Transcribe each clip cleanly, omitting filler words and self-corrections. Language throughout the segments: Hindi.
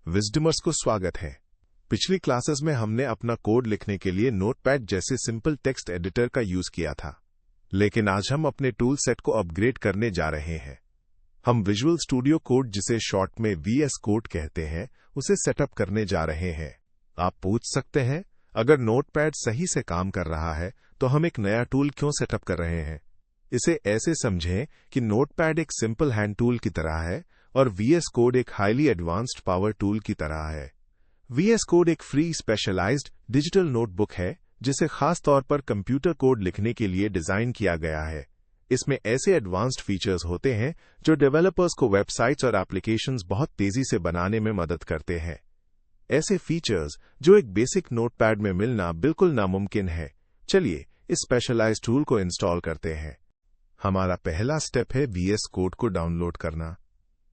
विजडमर्स को स्वागत है। पिछली क्लासेस में हमने अपना कोड लिखने के लिए नोटपैड जैसे सिंपल टेक्स्ट एडिटर का यूज किया था, लेकिन आज हम अपने टूल सेट को अपग्रेड करने जा रहे हैं। हम विजुअल स्टूडियो कोड, जिसे शॉर्ट में वीएस कोड कहते हैं, उसे सेटअप करने जा रहे हैं। आप पूछ सकते हैं, अगर नोटपैड सही से काम कर रहा है तो हम एक नया टूल क्यों सेटअप कर रहे हैं? इसे ऐसे समझें कि नोटपैड एक सिंपल हैंड टूल की तरह है और वीएस कोड एक हाईली एडवांस्ड पावर टूल की तरह है। वीएस कोड एक फ्री स्पेशलाइज्ड डिजिटल नोटबुक है जिसे खास तौर पर कंप्यूटर कोड लिखने के लिए डिजाइन किया गया है। इसमें ऐसे एडवांस्ड फीचर्स होते हैं जो डेवलपर्स को वेबसाइट्स और एप्लीकेशंस बहुत तेजी से बनाने में मदद करते हैं। ऐसे फीचर्स जो एक बेसिक नोटपैड में मिलना बिल्कुल नामुमकिन है। चलिए इस स्पेशलाइज्ड टूल को इंस्टॉल करते हैं। हमारा पहला स्टेप है वीएस कोड को डाउनलोड करना।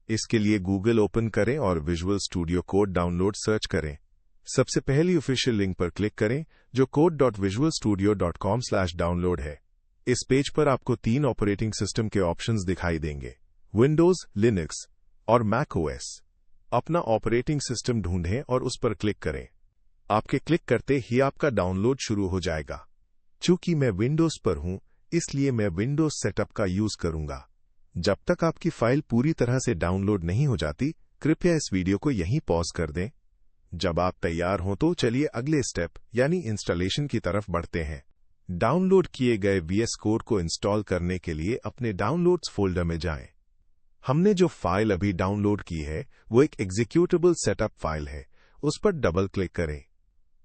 इसके लिए गूगल ओपन करें और visual studio code download search करें। सबसे पहली ऑफिशियल लिंक पर क्लिक करें जो code.visualstudio.com/download है। इस पेज पर आपको 3 ऑपरेटिंग सिस्टम के ऑप्शंस दिखाई देंगे, विंडोज, लिनक्स और मैक ओएस। अपना ऑपरेटिंग सिस्टम ढूंढें और उस पर क्लिक करें। आपके क्लिक करते ही आपका डाउनलोड शुरू हो जाएगा। चूंकि मैं विंडोज पर हूं, इसलिए मैं विंडोज सेटअप का यूज करूंगा। जब तक आपकी फाइल पूरी तरह से डाउनलोड नहीं हो जाती, कृपया इस वीडियो को यहीं पॉज कर दें। जब आप तैयार हों तो चलिए अगले स्टेप यानी इंस्टॉलेशन की तरफ बढ़ते हैं। डाउनलोड किए गए वीएस कोड को इंस्टॉल करने के लिए अपने डाउनलोड्स फोल्डर में जाएं। हमने जो फाइल अभी डाउनलोड की है वो एक एग्जीक्यूटेबल सेटअप फाइल है। उस पर डबल क्लिक करें।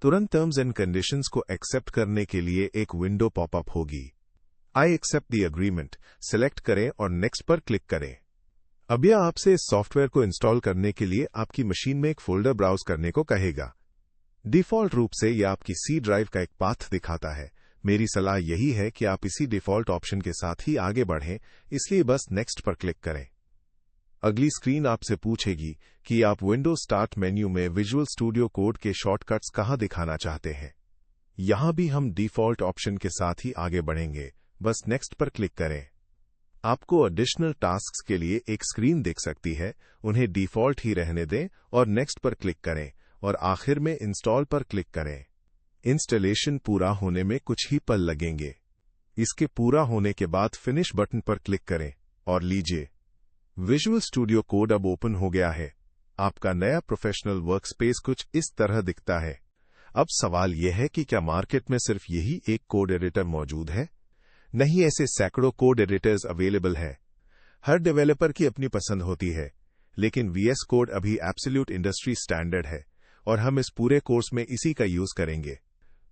तुरंत टर्म्स एंड कंडीशंस को एक्सेप्ट करने के लिए एक विंडो पॉपअप होगी। I accept the agreement select करें और नेक्स्ट पर क्लिक करें। अब यह आपसे इस सॉफ्टवेयर को इंस्टॉल करने के लिए आपकी मशीन में एक फोल्डर ब्राउज करने को कहेगा। डिफॉल्ट रूप से यह आपकी सी ड्राइव का एक पाथ दिखाता है। मेरी सलाह यही है कि आप इसी डिफॉल्ट ऑप्शन के साथ ही आगे बढ़ें, इसलिए बस नेक्स्ट पर क्लिक करें। अगली स्क्रीन आपसे पूछेगी कि आप विंडोज स्टार्ट मेन्यू में विजुअल स्टूडियो कोड के शॉर्टकट्स कहां दिखाना चाहते हैं। यहां भी हम डिफॉल्ट ऑप्शन के साथ ही आगे बढ़ेंगे, बस नेक्स्ट पर क्लिक करें। आपको एडिशनल टास्क्स के लिए एक स्क्रीन दिख सकती है, उन्हें डिफॉल्ट ही रहने दें और नेक्स्ट पर क्लिक करें और आखिर में इंस्टॉल पर क्लिक करें। इंस्टॉलेशन पूरा होने में कुछ ही पल लगेंगे। इसके पूरा होने के बाद फिनिश बटन पर क्लिक करें और लीजिए, विजुअल स्टूडियो कोड अब ओपन हो गया है। आपका नया प्रोफेशनल वर्कस्पेस कुछ इस तरह दिखता है। अब सवाल यह है कि क्या मार्केट में सिर्फ यही एक कोड एडिटर मौजूद है? नहीं, ऐसे सैकड़ों कोड एडिटर्स अवेलेबल है। हर डेवलपर की अपनी पसंद होती है, लेकिन वीएस कोड अभी एब्सोल्यूट इंडस्ट्री स्टैंडर्ड है और हम इस पूरे कोर्स में इसी का यूज करेंगे।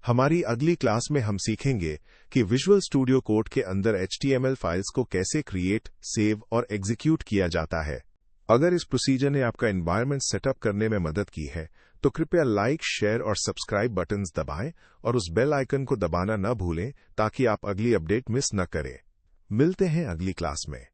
हमारी अगली क्लास में हम सीखेंगे कि विजुअल स्टूडियो कोड के अंदर HTML फाइल्स को कैसे क्रिएट, सेव और एग्जीक्यूट किया जाता है। अगर इस प्रोसीजर ने आपका एनवायरनमेंट सेटअप करने में मदद की है तो कृपया लाइक, शेयर और सब्सक्राइब बटन्स दबाएं और उस बेल आइकन को दबाना न भूलें ताकि आप अगली अपडेट मिस न करें। मिलते हैं अगली क्लास में।